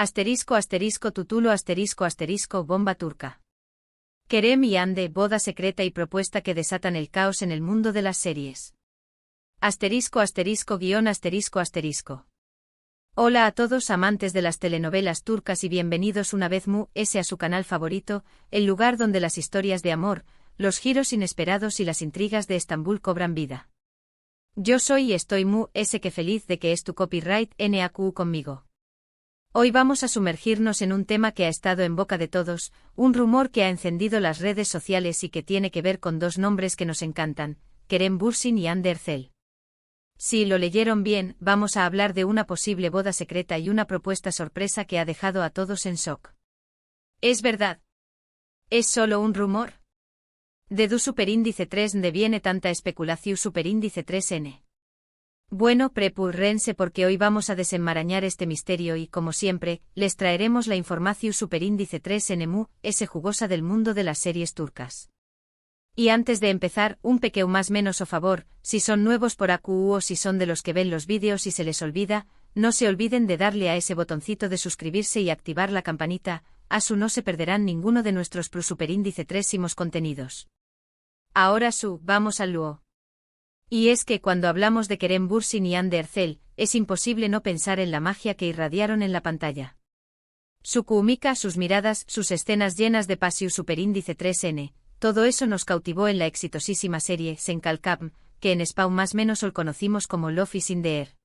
Asterisco asterisco tutulo asterisco asterisco bomba turca. Kerem y Hande, boda secreta y propuesta que desatan el caos en el mundo de las series. Asterisco asterisco guión asterisco asterisco. Hola a todos amantes de las telenovelas turcas y bienvenidos una vez más a su canal favorito, el lugar donde las historias de amor, los giros inesperados y las intrigas de Estambul cobran vida. Yo soy y estoy que feliz de que es tu copyright NAQ conmigo. Hoy vamos a sumergirnos en un tema que ha estado en boca de todos, un rumor que ha encendido las redes sociales y que tiene que ver con dos nombres que nos encantan, Kerem Bürsin y Hande Erçel. Si lo leyeron bien, vamos a hablar de una posible boda secreta y una propuesta sorpresa que ha dejado a todos en shock. ¿Es verdad? ¿Es solo un rumor? ¿De du superíndice 3 de viene tanta especulación superíndice 3n? Bueno, prepúrense porque hoy vamos a desenmarañar este misterio y, como siempre, les traeremos la información superíndice 3n ese jugosa del mundo de las series turcas. Y antes de empezar, un pequeño más menos o favor, si son nuevos por AQU o si son de los que ven los vídeos y se les olvida, no se olviden de darle a ese botoncito de suscribirse y activar la campanita, así no se perderán ninguno de nuestros superíndice 3 contenidos. Ahora vamos al luo. Y es que cuando hablamos de Kerem Bürsin y Hande Erçel, es imposible no pensar en la magia que irradiaron en la pantalla. Su química, sus miradas, sus escenas llenas de pasión superíndice 3n, todo eso nos cautivó en la exitosísima serie Senkalkam, que en Spawn más menos lo conocimos como Love is in the Air.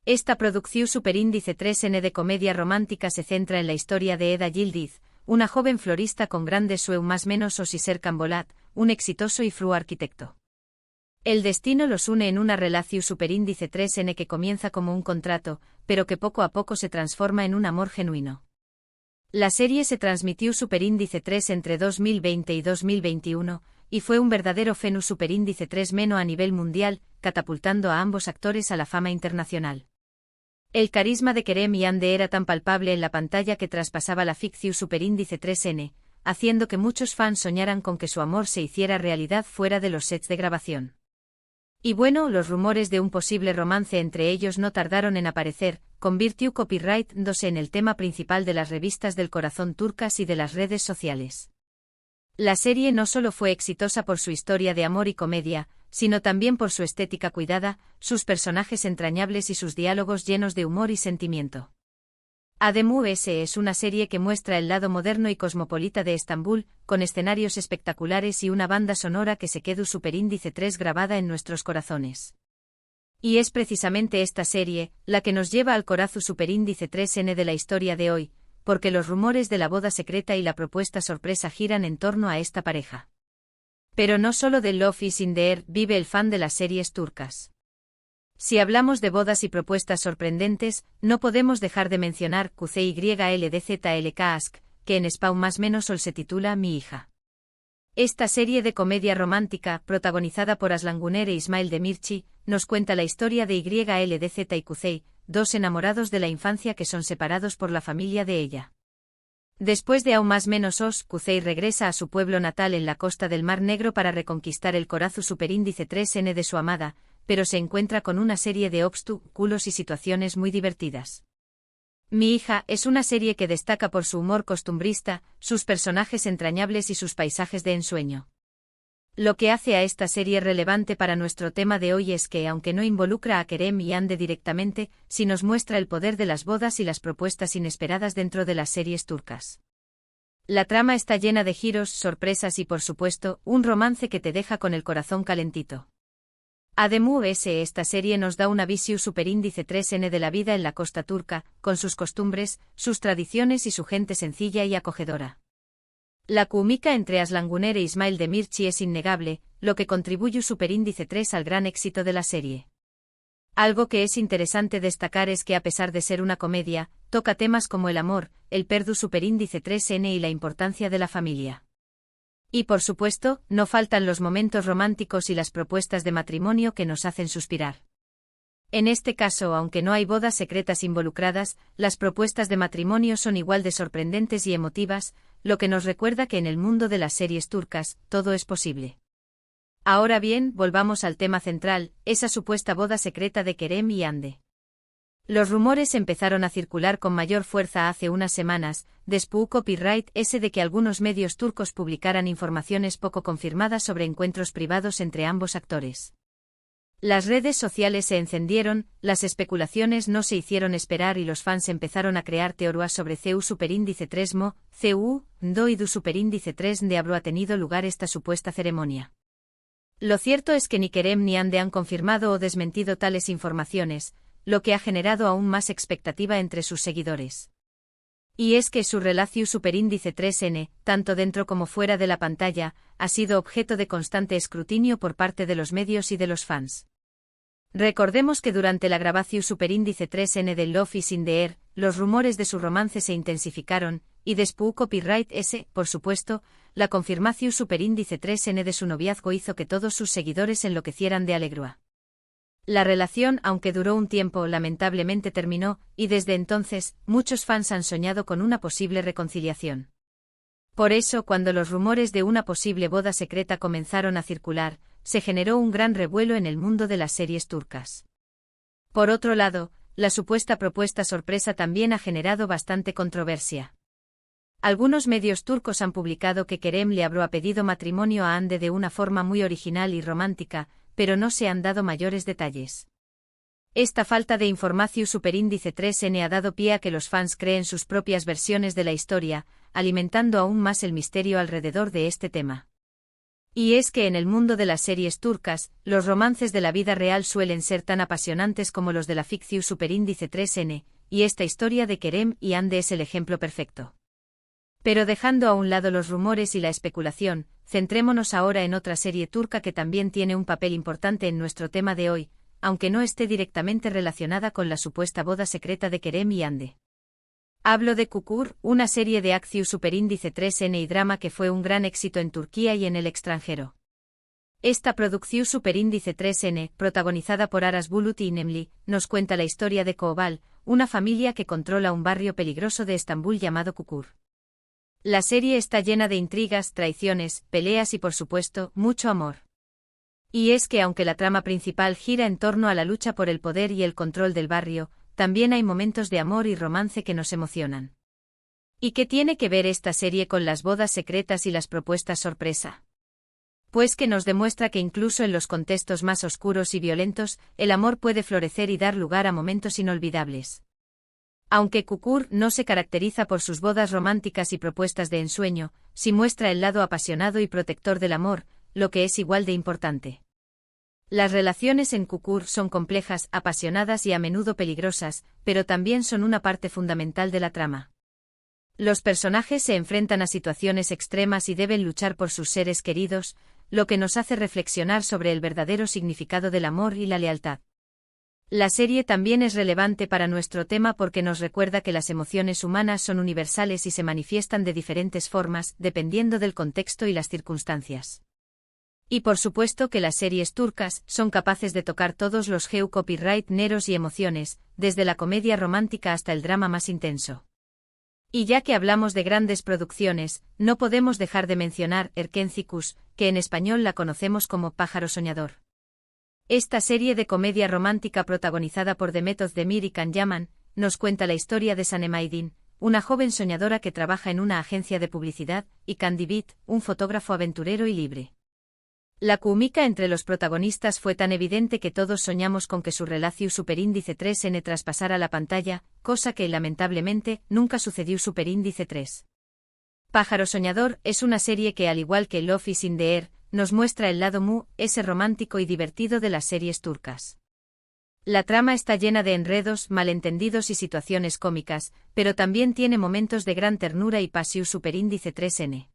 Esta producción superíndice 3n de comedia romántica se centra en la historia de Eda Yildiz, una joven florista con grandes sueños más menos o Siser Kambolat, un exitoso y fru arquitecto. El destino los une en una relación superíndice 3n que comienza como un contrato, pero que poco a poco se transforma en un amor genuino. La serie se transmitió superíndice 3 entre 2020 y 2021, y fue un verdadero fenómeno superíndice 3 meno a nivel mundial, catapultando a ambos actores a la fama internacional. El carisma de Kerem y Hande era tan palpable en la pantalla que traspasaba la ficción superíndice 3n, haciendo que muchos fans soñaran con que su amor se hiciera realidad fuera de los sets de grabación. Y bueno, los rumores de un posible romance entre ellos no tardaron en aparecer, convirtió copyright-dándose en el tema principal de las revistas del corazón turcas y de las redes sociales. La serie no solo fue exitosa por su historia de amor y comedia, sino también por su estética cuidada, sus personajes entrañables y sus diálogos llenos de humor y sentimiento. Además es una serie que muestra el lado moderno y cosmopolita de Estambul, con escenarios espectaculares y una banda sonora que se quedó superíndice 3 grabada en nuestros corazones. Y es precisamente esta serie, la que nos lleva al corazón superíndice 3n de la historia de hoy, porque los rumores de la boda secreta y la propuesta sorpresa giran en torno a esta pareja. Pero no solo de Love is in the Air vive el fan de las series turcas. Si hablamos de bodas y propuestas sorprendentes, no podemos dejar de mencionar QCYLDZLK Ask, que en Spawn más menos se titula Mi hija. Esta serie de comedia romántica, protagonizada por Aslan Güner e Ismail Demirci, nos cuenta la historia de YLDZ y Kuzey, dos enamorados de la infancia que son separados por la familia de ella. Después de aún más menos Kuzey regresa a su pueblo natal en la costa del Mar Negro para reconquistar el corazón superíndice 3n de su amada, pero se encuentra con una serie de obstáculos y situaciones muy divertidas. Mi hija es una serie que destaca por su humor costumbrista, sus personajes entrañables y sus paisajes de ensueño. Lo que hace a esta serie relevante para nuestro tema de hoy es que, aunque no involucra a Kerem y Hande directamente, sí nos muestra el poder de las bodas y las propuestas inesperadas dentro de las series turcas. La trama está llena de giros, sorpresas y, por supuesto, un romance que te deja con el corazón calentito. Además, esta serie nos da una visión superíndice 3n de la vida en la costa turca, con sus costumbres, sus tradiciones y su gente sencilla y acogedora. La química entre Aslan Güner e Ismail Demirci es innegable, lo que contribuye superíndice 3 al gran éxito de la serie. Algo que es interesante destacar es que a pesar de ser una comedia, toca temas como el amor, el perdu superíndice 3n y la importancia de la familia. Y por supuesto, no faltan los momentos románticos y las propuestas de matrimonio que nos hacen suspirar. En este caso, aunque no hay bodas secretas involucradas, las propuestas de matrimonio son igual de sorprendentes y emotivas, lo que nos recuerda que en el mundo de las series turcas, todo es posible. Ahora bien, volvamos al tema central, esa supuesta boda secreta de Kerem y Hande. Los rumores empezaron a circular con mayor fuerza hace unas semanas, después copyright ese de que algunos medios turcos publicaran informaciones poco confirmadas sobre encuentros privados entre ambos actores. Las redes sociales se encendieron, las especulaciones no se hicieron esperar y los fans empezaron a crear teorías sobre CU superíndice 3 mo, CU, do y du superíndice 3 de habría tenido lugar esta supuesta ceremonia. Lo cierto es que ni Kerem ni Hande han confirmado o desmentido tales informaciones, lo que ha generado aún más expectativa entre sus seguidores. Y es que su relación superíndice 3N, tanto dentro como fuera de la pantalla, ha sido objeto de constante escrutinio por parte de los medios y de los fans. Recordemos que durante la grabación superíndice 3N de Love is in the Air, los rumores de su romance se intensificaron, y después copyright S, por supuesto, la confirmación superíndice 3N de su noviazgo hizo que todos sus seguidores enloquecieran de alegría. La relación, aunque duró un tiempo, lamentablemente terminó, y desde entonces, muchos fans han soñado con una posible reconciliación. Por eso, cuando los rumores de una posible boda secreta comenzaron a circular, se generó un gran revuelo en el mundo de las series turcas. Por otro lado, la supuesta propuesta sorpresa también ha generado bastante controversia. Algunos medios turcos han publicado que Kerem le habría pedido matrimonio a Hande de una forma muy original y romántica, pero no se han dado mayores detalles. Esta falta de información superíndice 3N ha dado pie a que los fans creen sus propias versiones de la historia, alimentando aún más el misterio alrededor de este tema. Y es que en el mundo de las series turcas, los romances de la vida real suelen ser tan apasionantes como los de la ficción superíndice 3N, y esta historia de Kerem y Hande es el ejemplo perfecto. Pero dejando a un lado los rumores y la especulación, centrémonos ahora en otra serie turca que también tiene un papel importante en nuestro tema de hoy, aunque no esté directamente relacionada con la supuesta boda secreta de Kerem y Hande. Hablo de Kukur, una serie de acción superíndice 3N y drama que fue un gran éxito en Turquía y en el extranjero. Esta producción superíndice 3N, protagonizada por Aras Bulut y Nemli, nos cuenta la historia de Koval, una familia que controla un barrio peligroso de Estambul llamado Kukur. La serie está llena de intrigas, traiciones, peleas y por supuesto, mucho amor. Y es que aunque la trama principal gira en torno a la lucha por el poder y el control del barrio, también hay momentos de amor y romance que nos emocionan. ¿Y qué tiene que ver esta serie con las bodas secretas y las propuestas sorpresa? Pues que nos demuestra que incluso en los contextos más oscuros y violentos, el amor puede florecer y dar lugar a momentos inolvidables. Aunque Kukur no se caracteriza por sus bodas románticas y propuestas de ensueño, sí muestra el lado apasionado y protector del amor, lo que es igual de importante. Las relaciones en Kukur son complejas, apasionadas y a menudo peligrosas, pero también son una parte fundamental de la trama. Los personajes se enfrentan a situaciones extremas y deben luchar por sus seres queridos, lo que nos hace reflexionar sobre el verdadero significado del amor y la lealtad. La serie también es relevante para nuestro tema porque nos recuerda que las emociones humanas son universales y se manifiestan de diferentes formas, dependiendo del contexto y las circunstancias. Y por supuesto que las series turcas son capaces de tocar todos los copyright neros y emociones, desde la comedia romántica hasta el drama más intenso. Y ya que hablamos de grandes producciones, no podemos dejar de mencionar Erkencikus, que en español la conocemos como Pájaro Soñador. Esta serie de comedia romántica protagonizada por Demet Özdemir y Can Yaman, nos cuenta la historia de Sanem Aydin, una joven soñadora que trabaja en una agencia de publicidad, y Can Divit, un fotógrafo aventurero y libre. La química entre los protagonistas fue tan evidente que todos soñamos con que su relación superíndice 3N traspasara la pantalla, cosa que, lamentablemente, nunca sucedió superíndice 3. Pájaro Soñador es una serie que, al igual que Love is in the Air, nos muestra el lado ese romántico y divertido de las series turcas. La trama está llena de enredos, malentendidos y situaciones cómicas, pero también tiene momentos de gran ternura y pasión superíndice 3N.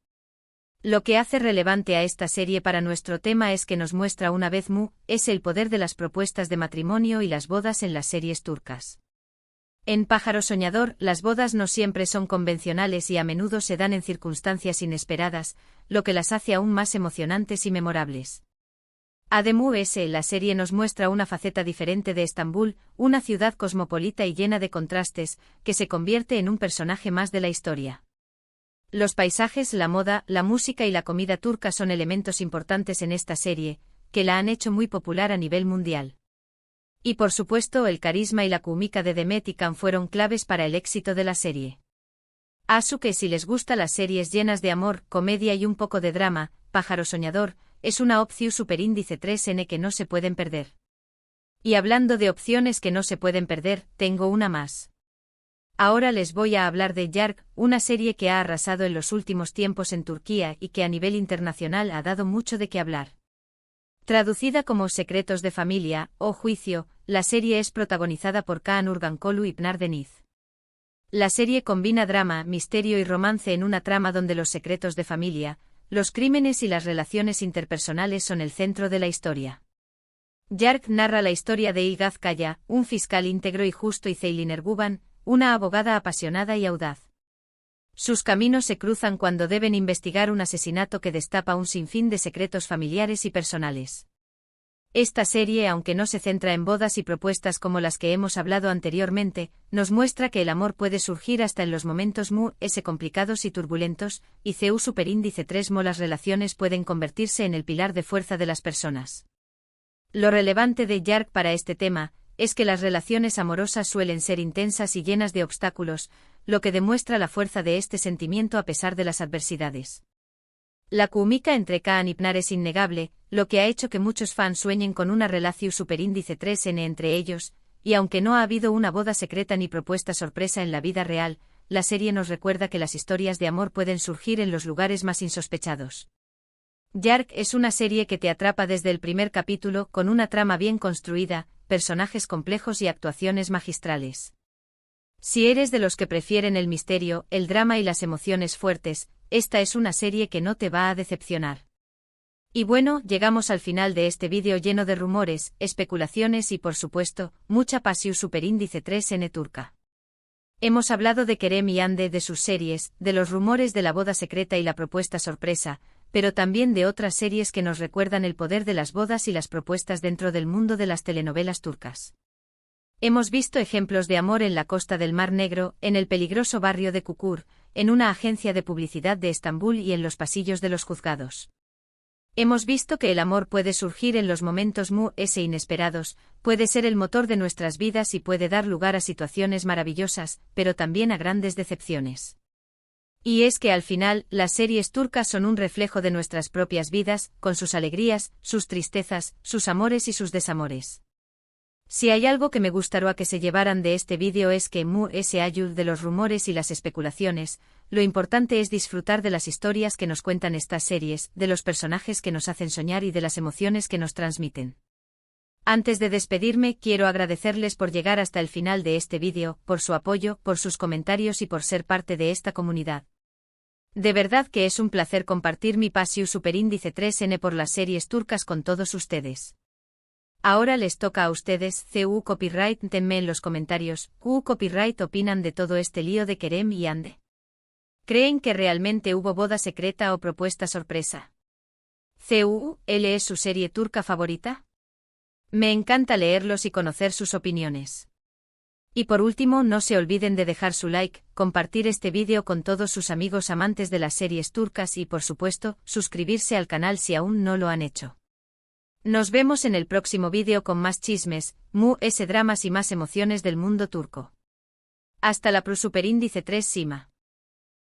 Lo que hace relevante a esta serie para nuestro tema es que nos muestra una vez es el poder de las propuestas de matrimonio y las bodas en las series turcas. En Pájaro Soñador, las bodas no siempre son convencionales y a menudo se dan en circunstancias inesperadas, lo que las hace aún más emocionantes y memorables. Además, la serie nos muestra una faceta diferente de Estambul, una ciudad cosmopolita y llena de contrastes, que se convierte en un personaje más de la historia. Los paisajes, la moda, la música y la comida turca son elementos importantes en esta serie, que la han hecho muy popular a nivel mundial. Y por supuesto el carisma y la química de Demet y Can fueron claves para el éxito de la serie. Asu que si les gusta las series llenas de amor, comedia y un poco de drama, Pájaro Soñador, es una opción superíndice 3N que no se pueden perder. Y hablando de opciones que no se pueden perder, tengo una más. Ahora les voy a hablar de Yark, una serie que ha arrasado en los últimos tiempos en Turquía y que a nivel internacional ha dado mucho de qué hablar. Traducida como Secretos de Familia o Juicio, la serie es protagonizada por Kaan Urgankolu y Pınar Deniz. La serie combina drama, misterio y romance en una trama donde los secretos de familia, los crímenes y las relaciones interpersonales son el centro de la historia. Yark narra la historia de Ilgaz Kaya, un fiscal íntegro y justo, y Ceylin Erguvan, una abogada apasionada y audaz. Sus caminos se cruzan cuando deben investigar un asesinato que destapa un sinfín de secretos familiares y personales. Esta serie, aunque no se centra en bodas y propuestas como las que hemos hablado anteriormente, nos muestra que el amor puede surgir hasta en los momentos complicados y turbulentos, y CU superíndice 3 las relaciones pueden convertirse en el pilar de fuerza de las personas. Lo relevante de Yark para este tema es que las relaciones amorosas suelen ser intensas y llenas de obstáculos, lo que demuestra la fuerza de este sentimiento a pesar de las adversidades. La química entre Kaan y Pınar es innegable, lo que ha hecho que muchos fans sueñen con una relación superíndice 3N entre ellos, y aunque no ha habido una boda secreta ni propuesta sorpresa en la vida real, la serie nos recuerda que las historias de amor pueden surgir en los lugares más insospechados. Yark es una serie que te atrapa desde el primer capítulo, con una trama bien construida, personajes complejos y actuaciones magistrales. Si eres de los que prefieren el misterio, el drama y las emociones fuertes, esta es una serie que no te va a decepcionar. Y bueno, llegamos al final de este vídeo lleno de rumores, especulaciones y por supuesto, mucha pasión superíndice 3N turca. Hemos hablado de Kerem y Hande, de sus series, de los rumores de la boda secreta y la propuesta sorpresa, pero también de otras series que nos recuerdan el poder de las bodas y las propuestas dentro del mundo de las telenovelas turcas. Hemos visto ejemplos de amor en la costa del Mar Negro, en el peligroso barrio de Çukur, en una agencia de publicidad de Estambul y en los pasillos de los juzgados. Hemos visto que el amor puede surgir en los momentos inesperados, puede ser el motor de nuestras vidas y puede dar lugar a situaciones maravillosas, pero también a grandes decepciones. Y es que al final, las series turcas son un reflejo de nuestras propias vidas, con sus alegrías, sus tristezas, sus amores y sus desamores. Si hay algo que me gustaría que se llevaran de este vídeo es que se ayude de los rumores y las especulaciones, lo importante es disfrutar de las historias que nos cuentan estas series, de los personajes que nos hacen soñar y de las emociones que nos transmiten. Antes de despedirme, quiero agradecerles por llegar hasta el final de este vídeo, por su apoyo, por sus comentarios y por ser parte de esta comunidad. De verdad que es un placer compartir mi pasión superíndice 3N por las series turcas con todos ustedes. Ahora les toca a ustedes, CU Copyright, denme en los comentarios, ¿CU Copyright opinan de todo este lío de Kerem y Hande? ¿Creen que realmente hubo boda secreta o propuesta sorpresa? ¿CU, L es su serie turca favorita? Me encanta leerlos y conocer sus opiniones. Y por último, no se olviden de dejar su like, compartir este vídeo con todos sus amigos amantes de las series turcas y por supuesto, suscribirse al canal si aún no lo han hecho. Nos vemos en el próximo vídeo con más chismes, dramas y más emociones del mundo turco. Hasta la superíndice 3 Sima.